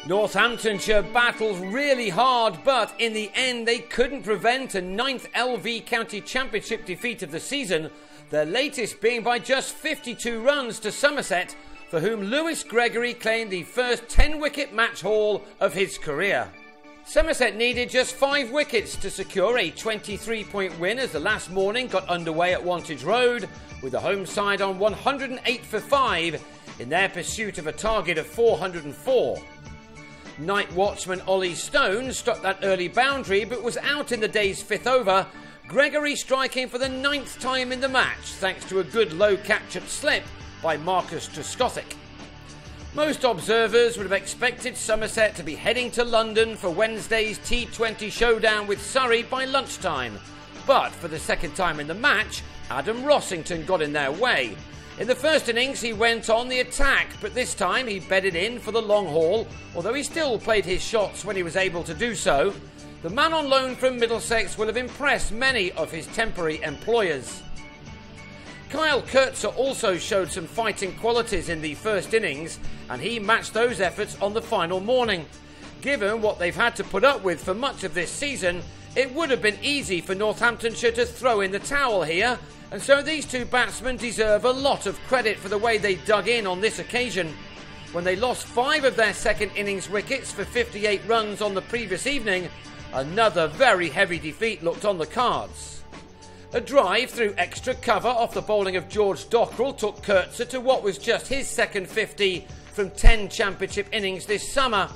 Northamptonshire battled really hard, but in the end they couldn't prevent a 9th LV County Championship defeat of the season, their latest being by just 52 runs to Somerset, for whom Lewis Gregory claimed the first 10-wicket match haul of his career. Somerset needed just 5 wickets to secure a 23-point win as the last morning got underway at Wantage Road, with the home side on 108 for 5 in their pursuit of a target of 404. Night watchman Ollie Stone struck that early boundary but was out in the day's 5th over, Gregory striking for the 9th time in the match thanks to a good low catch-up slip by Marcus Trescothick. Most observers would have expected Somerset to be heading to London for Wednesday's T20 showdown with Surrey by lunchtime, but for the second time in the match, Adam Rossington got in their way. In the first innings he went on the attack, but this time he bedded in for the long haul, although he still played his shots when he was able to do so. The man on loan from Middlesex will have impressed many of his temporary employers. Kyle Kurtzer also showed some fighting qualities in the first innings, and he matched those efforts on the final morning. Given what they've had to put up with for much of this season, it would have been easy for Northamptonshire to throw in the towel here, and so these two batsmen deserve a lot of credit for the way they dug in on this occasion. When they lost 5 of their second innings wickets for 58 runs on the previous evening, another very heavy defeat looked on the cards. A drive through extra cover off the bowling of George Dockrell took Kurtzer to what was just his second 50 from 10 championship innings this summer.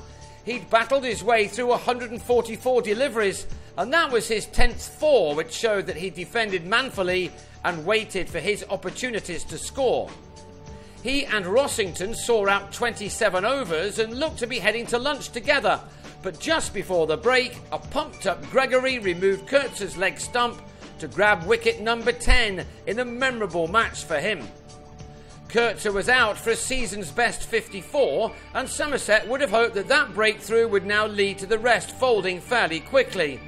He'd battled his way through 144 deliveries, and that was his 10th 4, which showed that he defended manfully and waited for his opportunities to score. He and Rossington saw out 27 overs and looked to be heading to lunch together, but just before the break, a pumped-up Gregory removed Kurtzer's leg stump to grab wicket number 10 in a memorable match for him. Kurtzer was out for a season's best 54, and Somerset would have hoped that that breakthrough would now lead to the rest folding fairly quickly.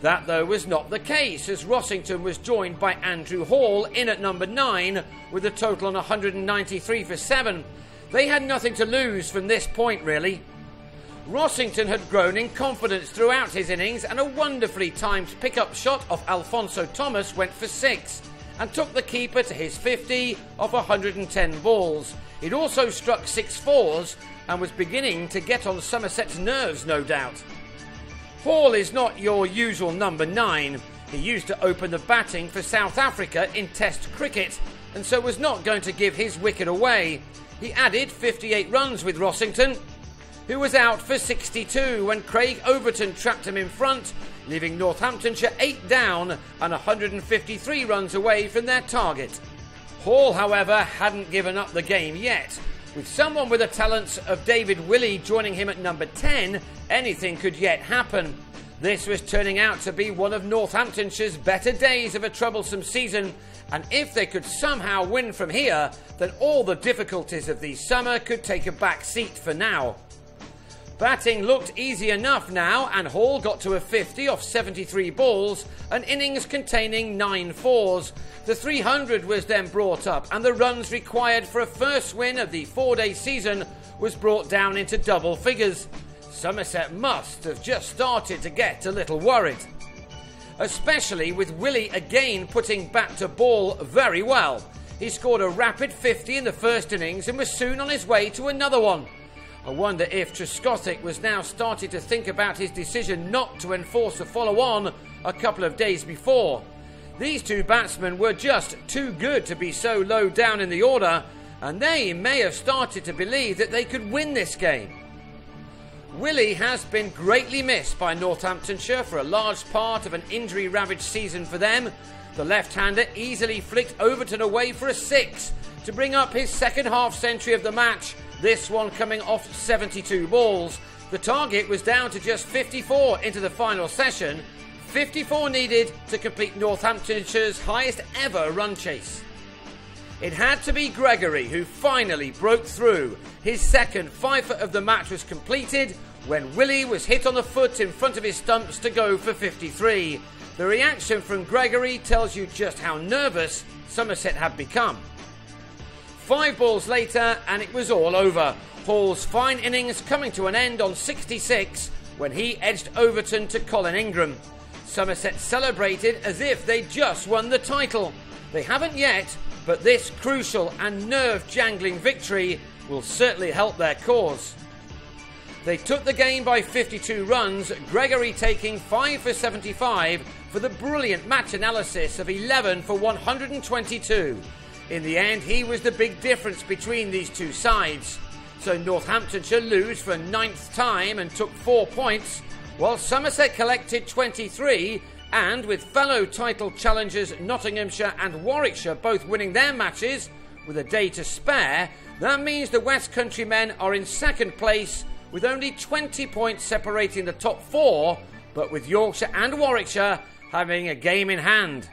That, though, was not the case, as Rossington was joined by Andrew Hall in at number 9 with a total on 193 for 7. They had nothing to lose from this point, really. Rossington had grown in confidence throughout his innings, and a wonderfully timed pick-up shot of Alfonso Thomas went for 6 and took the keeper to his 50 off 110 balls. He'd also struck 6 fours and was beginning to get on Somerset's nerves, no doubt. Hall is not your usual number 9. He used to open the batting for South Africa in Test cricket, and so was not going to give his wicket away. He added 58 runs with Rossington, who was out for 62 when Craig Overton trapped him in front, leaving Northamptonshire 8 down and 153 runs away from their target. Hall, however, hadn't given up the game yet. With someone with the talents of David Willey joining him at number 10, anything could yet happen. This was turning out to be one of Northamptonshire's better days of a troublesome season, and if they could somehow win from here, then all the difficulties of the summer could take a back seat for now. Batting looked easy enough now, and Hall got to a 50 off 73 balls, an innings containing 9 fours. The 300 was then brought up, and the runs required for a first win of the 4-day season was brought down into double figures. Somerset must have just started to get a little worried, especially with Willey again putting bat to ball very well. He scored a rapid 50 in the first innings and was soon on his way to another one. I wonder if Trescothick was now starting to think about his decision not to enforce a follow-on a couple of days before. These two batsmen were just too good to be so low down in the order, and they may have started to believe that they could win this game. Willey has been greatly missed by Northamptonshire for a large part of an injury-ravaged season for them. The left-hander easily flicked Overton away for a 6 to bring up his second half-century of the match, this one coming off 72 balls. The target was down to just 54 into the final session. 54 needed to complete Northamptonshire's highest ever run chase. It had to be Gregory who finally broke through. His second 5-foot of the match was completed when Willey was hit on the foot in front of his stumps to go for 53. The reaction from Gregory tells you just how nervous Somerset had become. 5 balls later and it was all over. Hall's fine innings coming to an end on 66 when he edged Overton to Colin Ingram. Somerset celebrated as if they'd just won the title. They haven't yet, but this crucial and nerve-jangling victory will certainly help their cause. They took the game by 52 runs, Gregory taking 5 for 75 for the brilliant match analysis of 11 for 122. In the end, he was the big difference between these two sides. So Northamptonshire lose for 9th time and took 4 points, while Somerset collected 23, and with fellow title challengers Nottinghamshire and Warwickshire both winning their matches with a day to spare, that means the West Country men are in 2nd place with only 20 points separating the top 4, but with Yorkshire and Warwickshire having a game in hand.